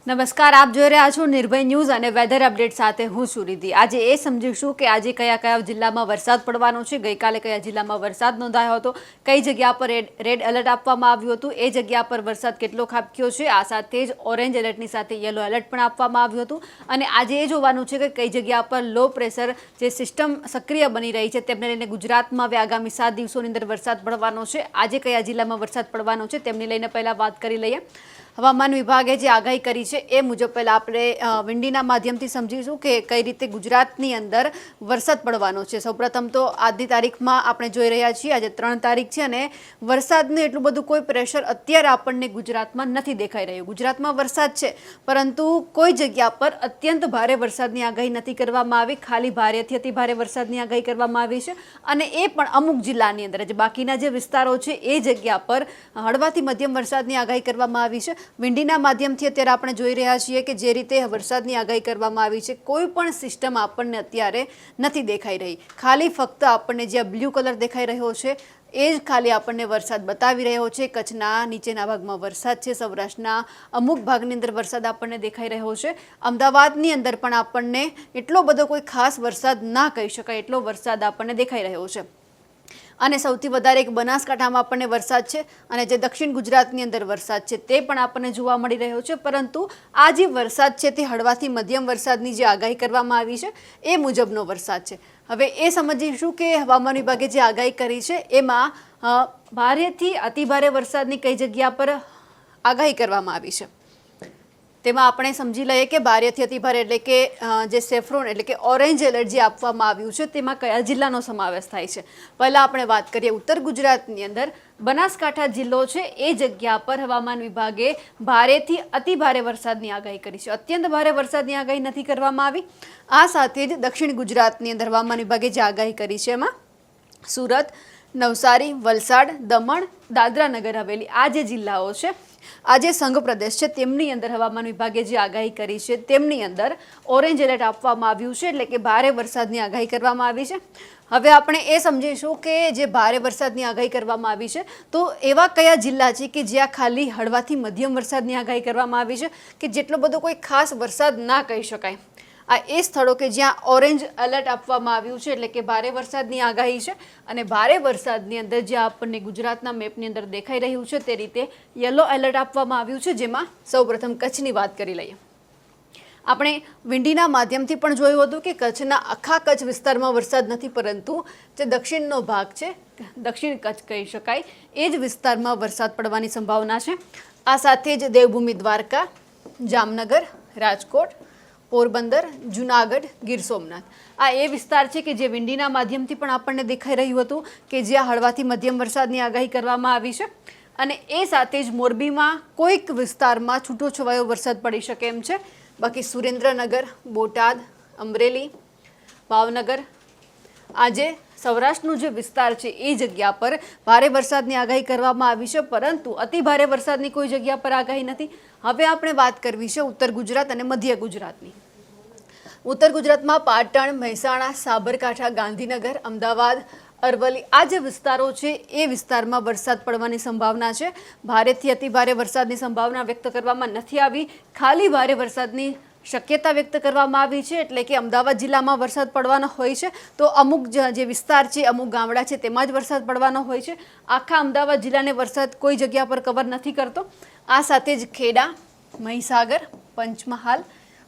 નમસ્કાર, આપ જોઈ રહ્યા છો નિર્ભય ન્યૂઝ અને વેધર અપડેટ સાથે હું સુરિધિ। આજે એ સમજીશું કે આજે કયા કયા જિલ્લામાં વરસાદ પડવાનો છે, ગઈકાલે કયા જિલ્લામાં વરસાદ નોંધાયો હતો, કઈ જગ્યા પર રેડ એલર્ટ આપવામાં આવ્યું હતું, એ જગ્યા પર વરસાદ કેટલો ખાબક્યો છે, આ સાથે જ ઓરેન્જ એલર્ટની સાથે યલો એલર્ટ પણ આપવામાં આવ્યું હતું। અને આજે એ જોવાનું છે કે કઈ જગ્યા પર લો પ્રેશર જે સિસ્ટમ સક્રિય બની રહી છે તેમને લઈને ગુજરાતમાં હવે આગામી 7 દિવસોની અંદર વરસાદ પડવાનો છે। આજે કયા જિલ્લામાં વરસાદ પડવાનો છે તેમને લઈને પહેલા વાત કરી લઈએ। હવામાન વિભાગે જે આગાહી કરી છે એ મુજબ પહેલાં આપણે વિંડીના માધ્યમથી સમજીશું કે કઈ રીતે ગુજરાતની અંદર વરસાદ પડવાનો છે। સૌપ્રથમ તો આજની તારીખમાં આપણે જોઈ રહ્યા છીએ, આજે 3 તારીખ છે અને વરસાદનું એટલું બધું કોઈ પ્રેશર અત્યારે આપણને ગુજરાતમાં નથી દેખાઈ રહ્યું। ગુજરાતમાં વરસાદ છે પરંતુ કોઈ જગ્યા પર અત્યંત ભારે વરસાદની આગાહી નથી કરવામાં આવી, ખાલી ભારેથી અતિ ભારે વરસાદની આગાહી કરવામાં આવી છે અને એ પણ અમુક જિલ્લાની અંદર જ, બાકીના જે વિસ્તારો છે એ જગ્યા પર હળવાથી મધ્યમ વરસાદની આગાહી કરવામાં આવી છે। વિંડીના માધ્યમથી અત્યારે આપણે જોઈ રહ્યા છીએ કે જે રીતે વરસાદની આગાહી કરવામાં આવી છે, કોઈ પણ સિસ્ટમ આપણને અત્યારે નથી દેખાઈ રહી, ખાલી ફક્ત આપણને જે બ્લુ કલર દેખાઈ રહ્યો છે એ જ ખાલી આપણને વરસાદ બતાવી રહ્યો છે। કચ્છના નીચેના ભાગમાં વરસાદ છે, સૌરાષ્ટ્રના અમુક ભાગની અંદર વરસાદ આપણને દેખાઈ રહ્યો છે, અમદાવાદની અંદર પણ આપણને એટલો બધો કોઈ ખાસ વરસાદ ના કહી શકાય એટલો વરસાદ આપણને દેખાઈ રહ્યો છે। અને સૌથી વધારે એક બનાસકાંઠામાં આપણને વરસાદ છે અને જે દક્ષિણ ગુજરાતની અંદર વરસાદ છે તે પણ આપણને જોવા મળી રહ્યો છે। પરંતુ આ જે વરસાદ છે તે હળવાથી મધ્યમ વરસાદની જે આગાહી કરવામાં આવી છે એ મુજબનો વરસાદ છે। હવે એ સમજીશું કે હવામાન વિભાગે જે આગાહી કરી છે એમાં ભારેથી અતિભારે વરસાદની કઈ જગ્યા પર આગાહી કરવામાં આવી છે તેમાં આપણે સમજી લઈએ કે ભારેથી અતિભારે એટલે કે જે સેફ્રોન એટલે કે ઓરેન્જ એલર્ટ જે આપવામાં આવ્યું છે તેમાં કયા જિલ્લાનો સમાવેશ થાય છે। પહેલાં આપણે વાત કરીએ ઉત્તર ગુજરાતની અંદર બનાસકાંઠા જિલ્લો છે એ જગ્યા પર હવામાન વિભાગે ભારેથી અતિભારે વરસાદની આગાહી કરી છે, અત્યંત ભારે વરસાદની આગાહી નથી કરવામાં આવી। આ સાથે જ દક્ષિણ ગુજરાતની અંદર હવામાન વિભાગે જે આગાહી કરી છે એમાં સુરત, નવસારી, વલસાડ, દમણ, દાદરા નગર હવેલી આ જે જિલ્લાઓ છે, આ જે સંઘ પ્રદેશ છે તેમની અંદર હવામાન વિભાગે જે આગાહી કરી છે તેમની અંદર ઓરેન્જ એલર્ટ આપવામાં આવ્યું છે, એટલે કે ભારે વરસાદની આગાહી કરવામાં આવી છે। હવે આપણે એ સમજીશું કે જે ભારે વરસાદની આગાહી કરવામાં આવી છે તો એવા કયા જિલ્લા છે કે જ્યાં ખાલી હળવાથી મધ્યમ વરસાદની આગાહી કરવામાં આવી છે કે જેટલો બધો કોઈ ખાસ વરસાદ ના કહી શકાય। આ એ સ્થળો કે જ્યાં ઓરેન્જ એલર્ટ આપવામાં આવ્યું છે એટલે કે ભારે વરસાદની આગાહી છે અને ભારે વરસાદની અંદર જે આપણને ગુજરાતના મેપની અંદર દેખાઈ રહ્યું છે તે રીતે યલો એલર્ટ આપવામાં આવ્યું છે, જેમાં સૌપ્રથમ કચ્છની વાત કરી લઈએ। આપણે વિંડીના માધ્યમથી પણ જોયું હતું કે કચ્છના આખા કચ્છ વિસ્તારમાં વરસાદ નથી, પરંતુ જે દક્ષિણનો ભાગ છે, દક્ષિણ કચ્છ કહી શકાય, એ જ વિસ્તારમાં વરસાદ પડવાની સંભાવના છે। આ સાથે જ દેવભૂમિ દ્વારકા, જામનગર, રાજકોટ, પોરબંદર, જુનાગઢ, ગીર સોમનાથ આ એ વિસ્તાર છે કે જે વિંડીના માધ્યમથી પણ આપણને દેખાઈ રહ્યું હતું કે જ્યાં હળવાથી મધ્યમ વરસાદની આગાહી કરવામાં આવી છે અને એ સાથે જ મોરબીમાં કોઈક વિસ્તારમાં છૂટોછવાયો વરસાદ પડી શકે એમ છે। બાકી સુરેન્દ્રનગર, બોટાદ, અમરેલી, ભાવનગર આજે સૌરાષ્ટ્રનો જે વિસ્તાર છે એ જગ્યા પર ભારે વરસાદની આગાહી કરવામાં આવી છે, પરંતુ અતિ ભારે વરસાદની કોઈ જગ્યા પર આગાહી નથી। હવે આપણે વાત કરવી છે ઉત્તર ગુજરાત અને મધ્ય ગુજરાતની। ઉત્તર ગુજરાતમાં પાટણ, મહેસાણા, સાબરકાંઠા, ગાંધીનગર, અમદાવાદ, અરવલ્લી આ જે વિસ્તારો છે એ વિસ્તારમાં વરસાદ પડવાની સંભાવના છે। ભારેથી અતિ ભારે વરસાદની સંભાવના વ્યક્ત કરવામાં નથી આવી, ખાલી ભારે વરસાદની શક્યતા વ્યક્ત કરવામાં આવી છે, એટલે કે અમદાવાદ જિલ્લામાં વરસાદ પડવાનો હોય છે તો અમુક જે વિસ્તાર છે, અમુક ગામડા છે તેમાં જ વરસાદ પડવાનો હોય છે, આખા અમદાવાદ જિલ્લાને વરસાદ કોઈ જગ્યા પર કવર નથી કરતો। આ સાથે જ ખેડા, મહીસાગર, પંચમહાલ,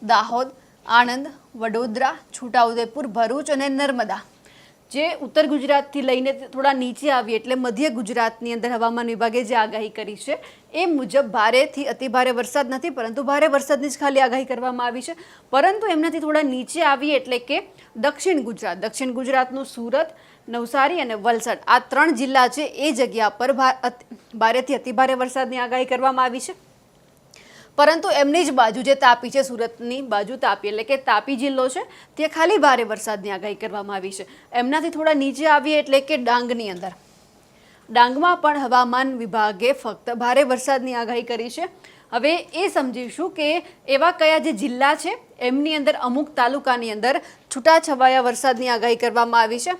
દાહોદ, આણંદ, વડોદરા, છોટાઉદેપુર, ભરૂચ અને નર્મદા જે ઉત્તર ગુજરાતથી લઈને થોડા નીચે આવી એટલે મધ્ય ગુજરાતની અંદર હવામાન વિભાગે જે આગાહી કરી છે એ મુજબ ભારેથી અતિભારે વરસાદ નથી, પરંતુ ભારે વરસાદની જ ખાલી આગાહી કરવામાં આવી છે। પરંતુ એમનાથી થોડા નીચે આવી એટલે કે દક્ષિણ ગુજરાતનું સુરત, નવસારી અને વલસાડ આ 3 જિલ્લા છે એ જગ્યા પર ભારેથી અતિભારે વરસાદની આગાહી કરવામાં આવી છે। પરંતુ એમની જ બાજુ જે તાપી છે, સુરતની બાજુ તાપી એટલે કે તાપી જિલ્લો છે ત્યાં ખાલી ભારે વરસાદની આગાહી કરવામાં આવી છે। એમનાથી થોડા નીચે આવીએ એટલે કે ડાંગની અંદર, ડાંગમાં પણ હવામાન વિભાગે ફક્ત ભારે વરસાદની આગાહી કરી છે। હવે એ સમજીશું કે એવા કયા જે જિલ્લા છે એમની અંદર અમુક તાલુકાની અંદર છૂટાછવાયા વરસાદની આગાહી કરવામાં આવી છે,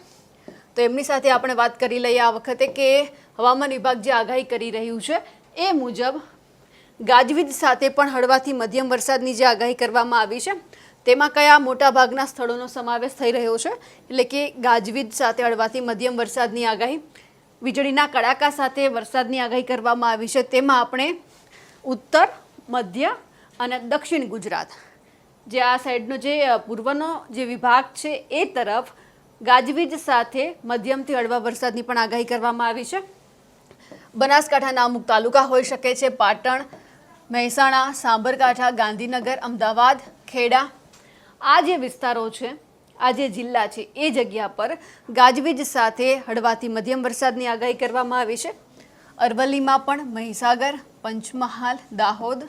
તો એમની સાથે આપણે વાત કરી લઈએ આ વખતે કે હવામાન વિભાગ જે આગાહી કરી રહ્યું છે એ મુજબ ગાજવીજ સાથે પણ હળવાથી મધ્યમ વરસાદની જે આગાહી કરવામાં આવી છે તેમાં કયા મોટાભાગના સ્થળોનો સમાવેશ થઈ રહ્યો છે, એટલે કે ગાજવીજ સાથે હળવાથી મધ્યમ વરસાદની આગાહી, વીજળીના કડાકા સાથે વરસાદની આગાહી કરવામાં આવી છે. તેમાં આપણે ઉત્તર, મધ્ય અને દક્ષિણ ગુજરાત, જે આ સાઈડનો જે પૂર્વનો જે વિભાગ છે એ તરફ ગાજવીજ સાથે મધ્યમથી હળવા વરસાદની પણ આગાહી કરવામાં આવી છે. બનાસકાંઠાના અમુક તાલુકા હોઈ શકે છે, પાટણ, મહેસાણા, સાબરકાંઠા, ગાંધીનગર, અમદાવાદ, ખેડા, આ જે વિસ્તારો છે, આ જે જિલ્લા છે એ જગ્યા પર ગાજવીજ સાથે હળવાથી મધ્યમ વરસાદની આગાહી કરવામાં આવી છે. અરવલ્લીમાં પણ મહીસાગર, પંચમહાલ, દાહોદ,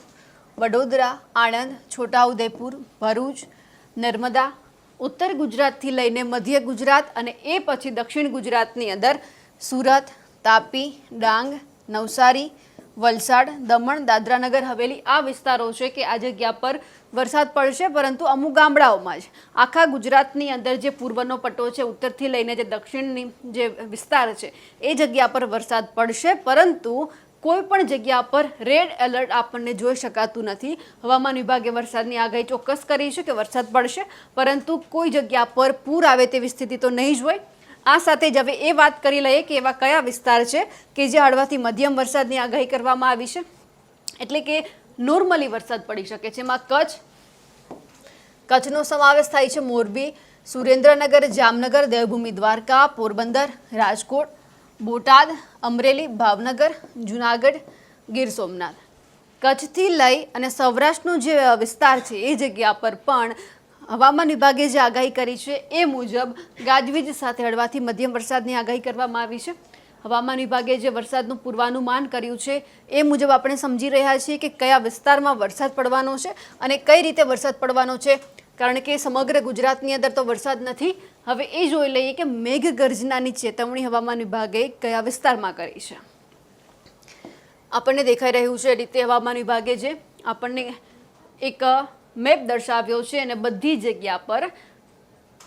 વડોદરા, આણંદ, છોટાઉદેપુર, ભરૂચ, નર્મદા, ઉત્તર ગુજરાતથી લઈને મધ્ય ગુજરાત અને એ પછી દક્ષિણ ગુજરાતની અંદર સુરત, તાપી, ડાંગ, નવસારી, વલસાડ, દમણ, દાદરાનગર હવેલી, આ વિસ્તારો છે કે આ જગ્યા પર વરસાદ પડશે. પરંતુ અમુક ગામડાઓમાં જ, આખા ગુજરાતની અંદર જે પૂર્વનો પટ્ટો છે, ઉત્તરથી લઈને જે દક્ષિણની જે વિસ્તાર છે એ જગ્યા પર વરસાદ પડશે. પરંતુ કોઈ પણ જગ્યા પર રેડ એલર્ટ આપણને જોઈ શકાતું નથી. હવામાન વિભાગે વરસાદની આગાહી ચોક્કસ કરી છે કે વરસાદ પડશે, પરંતુ કોઈ જગ્યા પર પૂર આવે તેવી સ્થિતિ તો નહીં જ હોય. આ સાથે જ હવે એ વાત કરી લઈએ કે એવા કયા વિસ્તાર છે કે જે હળવાથી મધ્યમ વરસાદની આગાહી કરવામાં આવી છે, એટલે કે નોર્મલી વરસાદ પડી શકે છે. એમાં કચ્છનો સમાવેશ થાય છે, મોરબી, સુરેન્દ્રનગર, જામનગર, દેવભૂમિ દ્વારકા, પોરબંદર, રાજકોટ, બોટાદ, અમરેલી, ભાવનગર, જુનાગઢ, ગીર સોમનાથ. કચ્છથી લઈ અને સૌરાષ્ટ્રનો જે વિસ્તાર છે એ જગ્યા પર પણ હવામાન વિભાગે જે આગાહી કરી છે એ મુજબ ગાજવીજ સાથે હળવાથી મધ્યમ વરસાદની આગાહી કરવામાં આવી છે. હવામાન વિભાગે જે વરસાદનું પૂર્વાનુમાન કર્યું છે એ મુજબ આપણે સમજી રહ્યા છીએ કે કયા વિસ્તારમાં વરસાદ પડવાનો છે અને કઈ રીતે વરસાદ પડવાનો છે, કારણ કે સમગ્ર ગુજરાતની અંદર તો વરસાદ નથી. હવે એ જોઈ લઈએ કે મેઘગર્જનાની ચેતવણી હવામાન વિભાગે કયા વિસ્તારમાં કરી છે. આપણને દેખાઈ રહ્યું છે એ રીતે હવામાન વિભાગે જે આપણને એક મેપ દર્શાવ્યો છે અને બધી જગ્યા પર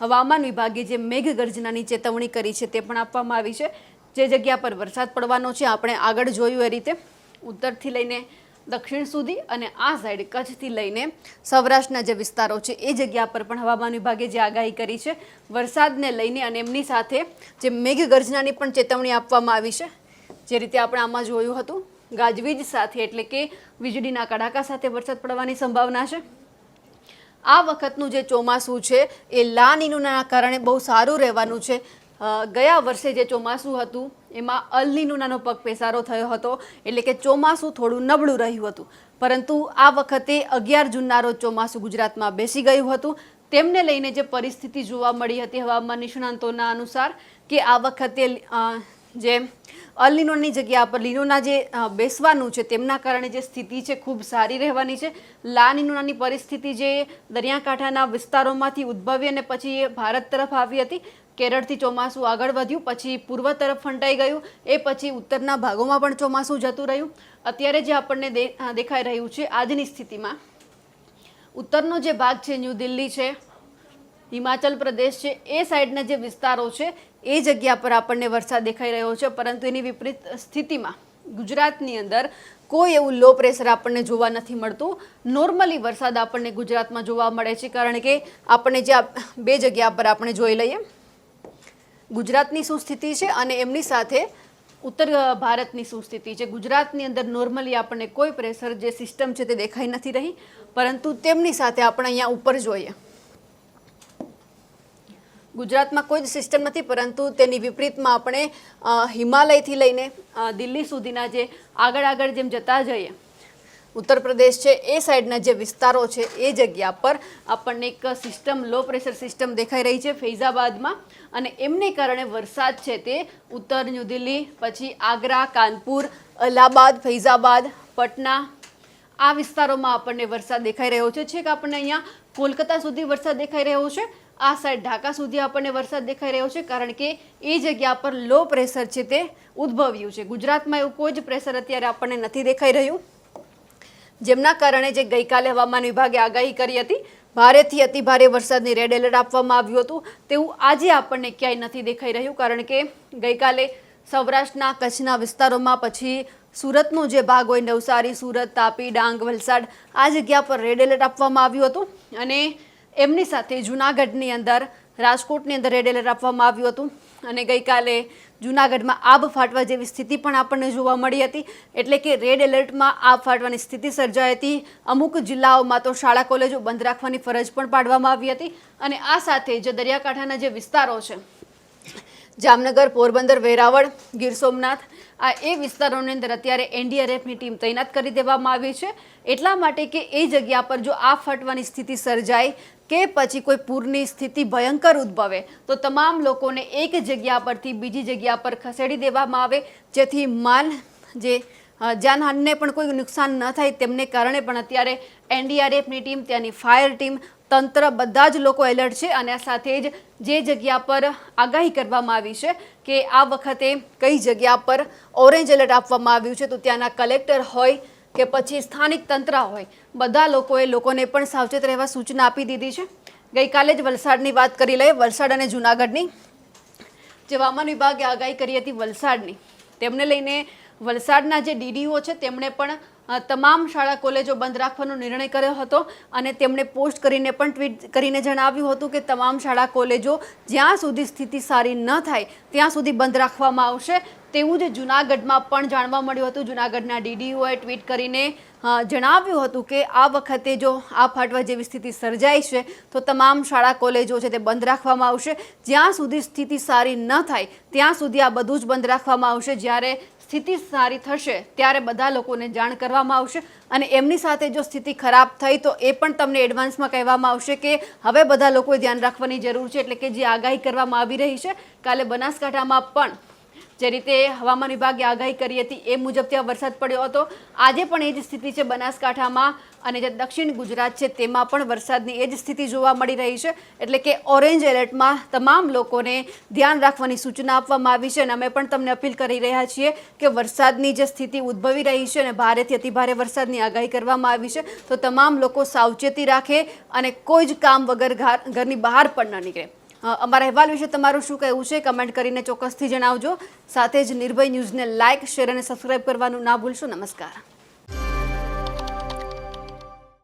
હવામાન વિભાગે જે મેઘગર્જનાની ચેતવણી કરી છે તે પણ આપવામાં આવી છે. જે જગ્યા પર વરસાદ પડવાનો છે આપણે આગળ જોયું એ રીતે ઉત્તરથી લઈને દક્ષિણ સુધી અને આ સાઈડ કચ્છથી લઈને સૌરાષ્ટ્રના જે વિસ્તારો છે એ જગ્યા પર પણ હવામાન વિભાગે જે આગાહી કરી છે વરસાદને લઈને, અને એમની સાથે જે મેઘગર્જનાની પણ ચેતવણી આપવામાં આવી છે. જે રીતે આપણે આમાં જોયું હતું, ગાજવીજ સાથે એટલે કે વીજળીના કડાકા સાથે વરસાદ પડવાની સંભાવના છે. આ વખતનું જે ચોમાસું છે એ લા નીનોના કારણે બહુ સારું રહેવાનું છે. ગયા વર્ષે જે ચોમાસું હતું એમાં અલ નીનોનો પગપેસારો થયો હતો, એટલે કે ચોમાસું થોડું નબળું રહ્યું હતું. પરંતુ આ વખતે 11 જૂનના રોજ ચોમાસું ગુજરાતમાં બેસી ગયું હતું. તેમને લઈને જે પરિસ્થિતિ જોવા મળી હતી હવામાન નિષ્ણાંતોના અનુસાર કે આ વખતે જે અલ નીનોની જગ્યા પર લીનોના જે બેસવાનું છે તેમના કારણે જે સ્થિતિ છે ખૂબ સારી રહેવાની છે. લા નીનોની પરિસ્થિતિ જે દરિયાકાંઠાના વિસ્તારોમાંથી ઉદ્ભવી અને પછી એ ભારત તરફ આવી હતી. કેરળથી ચોમાસું આગળ વધ્યું, પછી પૂર્વ તરફ ફંટાઈ ગયું, એ પછી ઉત્તરના ભાગોમાં પણ ચોમાસું જતું રહ્યું. અત્યારે જે આપણને દેખાઈ રહ્યું છે આજની સ્થિતિમાં ઉત્તરનો જે ભાગ છે, ન્યૂ દિલ્હી છે, હિમાચલ પ્રદેશ છે, એ સાઈડના જે વિસ્તારો છે એ જગ્યા પર આપણને વરસાદ દેખાઈ રહ્યો છે. પરંતુ એની વિપરીત સ્થિતિમાં ગુજરાતની અંદર કોઈ એવું લો પ્રેશર આપણને જોવા નથી મળતું. નોર્મલી વરસાદ આપણને ગુજરાતમાં જોવા મળે છે, કારણ કે આપણને જે બે જગ્યા પર આપણે જોઈ લઈએ ગુજરાતની શું સ્થિતિ છે અને એમની સાથે ઉત્તર ભારતની શું સ્થિતિ છે. ગુજરાતની અંદર નોર્મલી આપણને કોઈ પ્રેશર જે સિસ્ટમ છે તે દેખાઈ નથી રહી, પરંતુ તેમની સાથે આપણે અહીંયા ઉપર જોઈએ ગુજરાતમાં કોઈ જ સિસ્ટમ નથી, પરંતુ તેની વિપરીતમાં આપણે હિમાલયથી લઈને દિલ્હી સુધીના જે આગળ જેમ જતા જઈએ, ઉત્તર પ્રદેશ છે એ સાઈડના જે વિસ્તારો છે એ જગ્યા પર આપણને એક સિસ્ટમ, લો પ્રેશર સિસ્ટમ દેખાઈ રહી છે ફૈઝાબાદમાં, અને એમને કારણે વરસાદ છે તે ઉત્તર ન્યૂ દિલ્હી, પછી આગ્રા, કાનપુર, અલ્હાબાદ, ફૈઝાબાદ, પટના, આ વિસ્તારોમાં આપણને વરસાદ દેખાઈ રહ્યો છે. છેક આપણને અહીંયા કોલકાતા સુધી વરસાદ દેખાઈ રહ્યો છે, આ સાઈડ ઢાકા સુધી આપણને વરસાદ દેખાઈ રહ્યો છે, કારણ કે એ જગ્યા પર લો પ્રેશર છે તે ઉદ્ભવ્યું છે. ગુજરાતમાં એવું કોઈ જ પ્રેશર અત્યારે આપણને નથી દેખાઈ રહ્યું, જેમના કારણે જે ગઈકાલે હવામાન વિભાગે આગાહી કરી હતી ભારેથી અતિભારે વરસાદની રેડ એલર્ટ આપવામાં આવ્યું હતું, તેવું આજે આપણને ક્યાંય નથી દેખાઈ રહ્યું. કારણ કે ગઈકાલે સૌરાષ્ટ્રના કચ્છના વિસ્તારોમાં, પછી સુરતનો જે ભાગ હોય નવસારી, સુરત, તાપી, ડાંગ, વલસાડ આ જગ્યા પર રેડ એલર્ટ આપવામાં આવ્યું હતું અને એમની સાથે જૂનાગઢની અંદર, રાજકોટની અંદર રેડ એલર્ટ આપવામાં આવ્યું હતું અને ગઈકાલે જૂનાગઢમાં આબ ફાટવા જેવી સ્થિતિ પણ આપણને જોવા મળી હતી. એટલે કે રેડ એલર્ટમાં આબ ફાટવાની સ્થિતિ સર્જાઈ હતી. અમુક જિલ્લાઓમાં તો શાળા કોલેજો બંધ રાખવાની ફરજ પણ પાડવામાં આવી હતી અને આ સાથે જે દરિયાકાંઠાના જે વિસ્તારો છે, જામનગર, પોરબંદર, વેરાવળ, ગીર સોમનાથ, આ એ વિસ્તારોની અંદર અત્યારે એનડીઆરએફની ટીમ તૈનાત કરી દેવામાં આવી છે. એટલા માટે કે એ જગ્યા પર જો આબ ફાટવાની સ્થિતિ સર્જાય કે પછી કોઈ પૂરની સ્થિતિ ભયંકર ઉદ્ભવે તો તમામ લોકોને એક જગ્યા પરથી બીજી જગ્યા પર ખસેડી દેવામાં આવે, જેથી માલ જે જાનહાનિને પણ કોઈ નુકસાન ન થાય. તેમને કારણે પણ અત્યારે એનડીઆરએફની ટીમ, ત્યાંની ફાયર ટીમ, તંત્ર બધા જ લોકો એલર્ટ છે અને આ સાથે જ જે જગ્યા પર આગાહી કરવામાં આવી છે કે આ વખતે કઈ જગ્યા પર ઓરેન્જ એલર્ટ આપવામાં આવ્યું છે તો ત્યાંના કલેક્ટર હોય કે પછી સ્થાનિક તંત્ર હોય, બધા લોકોને પણ સાવચેત રહેવા સૂચના આપી દીધી છે. ગઈકાલે જ વલસાડની વાત કરી લઈએ. વલસાડ અને જૂનાગઢની જે હવામાન વિભાગે આગાહી કરી હતી વલસાડની, તેમને લઈને વલસાડના જે ડીડીઓ છે તેમણે પણ તમામ શાળા કોલેજો બંધ રાખવાનો નિર્ણય કર્યો હતો અને તેમણે પોસ્ટ કરીને પણ ટ્વીટ કરીને જણાવ્યું હતું કે તમામ શાળા કોલેજો જ્યાં સુધી સ્થિતિ સારી ન થાય ત્યાં સુધી બંધ રાખવામાં આવશે. તેવું જ જૂનાગઢમાં પણ જાણવા મળ્યું હતું. જૂનાગઢના ડીડીઓએ ટ્વીટ કરીને જણાવ્યું હતું કે આ વખતે જો આ ફાટવા જેવી સ્થિતિ સર્જાય છે તો તમામ શાળા કોલેજો છે તે બંધ રાખવામાં આવશે. જ્યાં સુધી સ્થિતિ સારી ન થાય ત્યાં સુધી આ બધું જ બંધ રાખવામાં આવશે. જ્યારે સ્થિતિ સારી થશે ત્યારે બધા લોકોને જાણ કરવામાં આવશે અને એમની સાથે જો સ્થિતિ ખરાબ થઈ તો એ પણ તમને એડવાન્સમાં કહેવામાં આવશે કે હવે બધા લોકોએ ધ્યાન રાખવાની જરૂર છે. એટલે કે જે આગાહી કરવામાં આવી રહી છે, કાલે બનાસકાંઠામાં પણ જે રીતે હવામાન વિભાગે આગાહી કરી હતી એ મુજબ ત્યાં વરસાદ પડ્યો હતો. આજે પણ એ જ સ્થિતિ છે બનાસકાંઠામાં અને જે દક્ષિણ ગુજરાત છે તેમાં પણ વરસાદની એ જ સ્થિતિ જોવા મળી રહી છે. એટલે કે ઓરેન્જ એલર્ટમાં તમામ લોકોને ધ્યાન રાખવાની સૂચના આપવામાં આવી છે અને અમે પણ તમને અપીલ કરી રહ્યા છીએ કે વરસાદની જે સ્થિતિ ઉદ્ભવી રહી છે અને ભારેથી અતિભારે વરસાદની આગાહી કરવામાં આવી છે તો તમામ લોકો સાવચેતી રાખે અને કોઈ જ કામ વગર ઘરની બહાર પણ ન નીકળે. અમારા અહેવાલ વિશે તમારું શું કહેવું છે કમેન્ટ કરીને ચોક્કસથી જણાવજો. સાથે જ નિર્ભય ન્યૂઝને લાઇક, શેર અને સબસ્ક્રાઇબ કરવાનું ના ભૂલશો. નમસ્કાર.